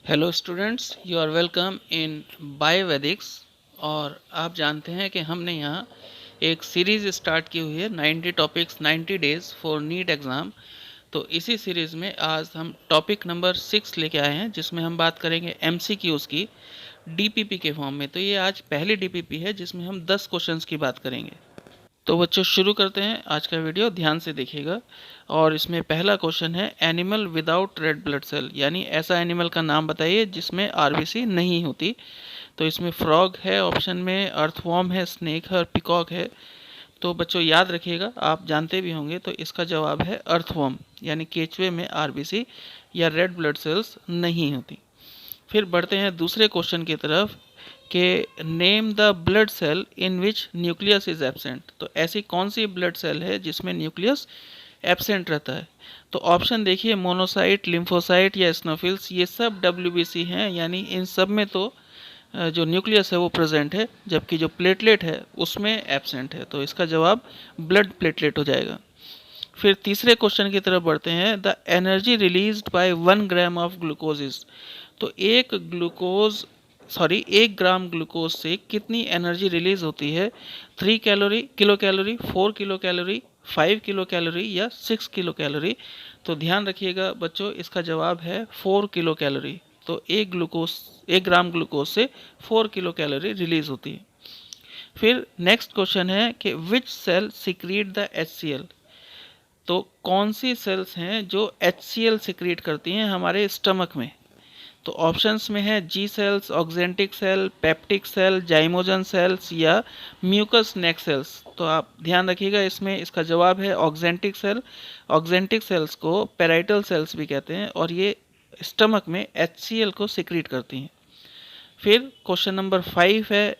Hello students, you are welcome in Biovedics. और आप जानते हैं कि हमने यहाँ एक सीरीज़ स्टार्ट की हुई है 90 topics 90 days for NEET exam. तो इसी सीरीज़ में आज हम टॉपिक नंबर 6 लेके आए हैं, जिसमें हम बात करेंगे एमसीक्यूज़ की डीपीपी के फॉर्म में। तो ये आज पहली डीपीपी है जिसमें हम 10 क्वेश्चंस की बात करेंगे। तो बच्चों शुरू करते हैं आज का वीडियो, ध्यान से देखिएगा। और इसमें पहला क्वेश्चन है animal without red blood cell, यानी ऐसा एनिमल का नाम बताइए जिसमें आरबीसी नहीं होती। तो इसमें फ्रॉग है ऑप्शन में, अर्थवॉर्म है, स्नेक है और पिकॉक है। तो बच्चों याद रखिएगा, आप जानते भी होंगे, तो इसका जवाब है अर्थवॉर्म, यानी केचुए में आरबीसी या रेड ब्लड सेल्स नहीं होती। फिर बढ़ते हैं दूसरे क्वेश्चन की तरफ कि name the blood cell in which nucleus is absent. तो ऐसी कौन सी ब्लड सेल है जिसमें न्यूक्लियस एब्सेंट रहता है। तो ऑप्शन देखिए, मोनोसाइट, लिम्फोसाइट या स्नोफिल्स। ये सब डब्ल्यूबीसी हैं, यानी इन सब में तो जो न्यूक्लियस है वो प्रेजेंट है, जबकि जो प्लेटलेट है उसमें एब्सेंट है। तो इसका जवाब ब्लड प्लेटलेट हो जाएगा। फिर तीसरे क्वेश्चन की तरफ बढ़ते हैं, the energy released by 1 gram of glucose is. तो एक ग्राम ग्लूकोज से कितनी एनर्जी रिलीज होती है। 3 calorie, kilo calorie, 4 kilo calorie, 5 kilo calorie या 6 किलो कैलोरी। तो ध्यान रखिएगा बच्चों, इसका जवाब है 4 किलो कैलोरी। तो एक ग्राम ग्लूकोज से 4 किलो कैलोरी रिलीज होती है। फिर नेक्स्ट क्वेश्चन है कि विच सेल सिक्रीट द HCl। तो कौन सी सेल्स हैं जो HCl सिक्रीट करती हैं हमारे स्टमक में। तो ऑप्शंस में है G cells, oxyntic cell, peptic cell, zymogen cells या म्यूकस नेक सेल्स। तो आप ध्यान रखिएगा, इसमें इसका जवाब है ऑक्जेंटिक सेल। ऑक्जेंटिक सेल्स को पेराइटल सेल्स भी कहते हैं और ये स्टमक में HCl को सिक्रीट करती हैं। फिर क्वेश्चन नंबर 5 है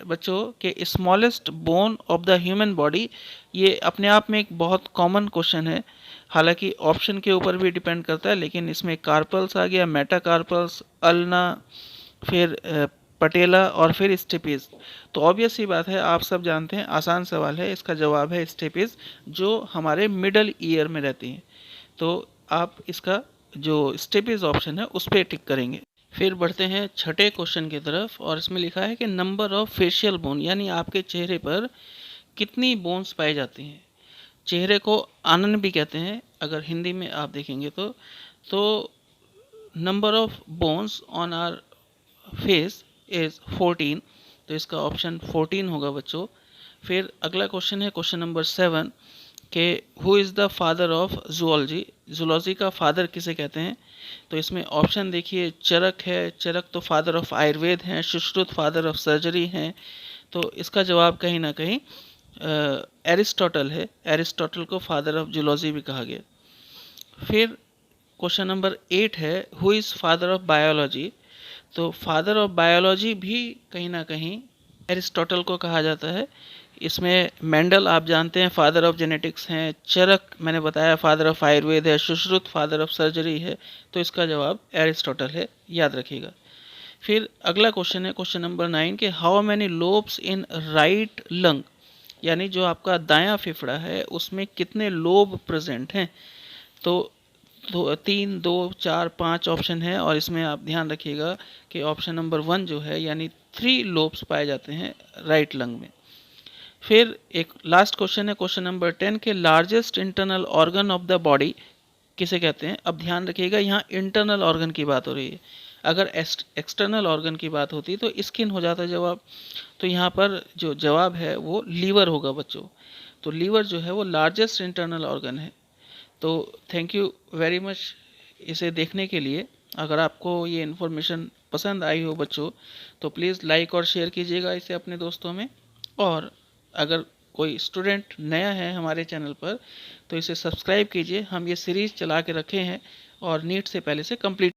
बच्चों के smallest bone of the human body. ये अपने आप में एक बहुत कॉमन क्वेश्चन है, हालांकि ऑप्शन के ऊपर भी डिपेंड करता है, लेकिन इसमें कार्पल्स आ गया, मेटाकार्पल्स, अल्ना, फिर पटेला और फिर स्टेपीज। तो ऑब्वियस सी बात है, आप सब जानते हैं, आसान सवाल है, इसका जवाब है स्टेपीज, जो हमारे मिडल ईयर में रहती हैं। तो आप इसका जो स्टेपीज ऑप्शन है उस पर टिक करेंगे। फिर बढ़ते हैं छठे क्वेश्चन की तरफ, और इसमें लिखा है कि नंबर ऑफ फेशियल बोन, यानी आपके चेहरे पर कितनी बोन्स पाई जाती हैं। चेहरे को आनन भी कहते हैं अगर हिंदी में आप देखेंगे तो number of bones on our face is 14। तो इसका ऑप्शन 14 होगा बच्चों। फिर अगला क्वेश्चन है क्वेश्चन नंबर 7 के who is the father of zoology. Zoology का फादर किसे कहते हैं। तो इसमें ऑप्शन देखिए, चरक है, चरक तो फादर ऑफ आयुर्वेद हैं, सुश्रुत फादर ऑफ सर्जरी हैं। तो इसका जवाब कहीं ना कहीं एरिस्टोटल है। एरिस्टोटल को फादर ऑफ जूलॉजी भी कहा गया। फिर क्वेश्चन नंबर 8 है who is father of biology. तो फादर ऑफ बायोलॉजी भी कहीं ना कहीं एरिस्टोटल को कहा जाता है। इसमें मेंडल आप जानते हैं फादर ऑफ जेनेटिक्स हैं, चरक मैंने बताया फादर ऑफ आयुर्वेद है, सुश्रुत फादर ऑफ सर्जरी है। तो इसका जवाब एरिस्टोटल है, याद रखिएगा। फिर अगला क्वेश्चन है क्वेश्चन नंबर 9 के how many lobes in right lung, यानी जो आपका दायां फेफड़ा है उसमें कितने लोब प्रेजेंट हैं। तो 3, 2, 4, 5 ऑप्शन है, और इसमें आप ध्यान रखिएगा कि ऑप्शन नंबर 1 जो है यानी 3 लोब्स पाए जाते हैं राइट लंग में। फिर एक लास्ट क्वेश्चन है क्वेश्चन नंबर 10 के largest internal organ of the body किसे कहते हैं। अब ध्यान रखिएगा, यहाँ इंटरनल ऑर्गन की बात हो रही है, अगर एक्सटर्नल ऑर्गन की बात होती तो स्किन हो जाता जवाब। तो यहाँ पर जो जवाब है वो लीवर होगा बच्चों। तो लीवर जो है वो लार्जेस्ट इंटरनल ऑर्गन है। तो थैंक यू वेरी मच इसे देखने के लिए। अगर आपको ये इन्फॉर्मेशन पसंद आई हो बच्चों, तो प्लीज़ लाइक और शेयर कीजिएगा इसे अपने दोस्तों में। और अगर कोई स्टूडेंट नया है हमारे चैनल पर तो इसे सब्सक्राइब कीजिए। हम ये सीरीज़ चला के रखे हैं और नीट से पहले से कंप्लीट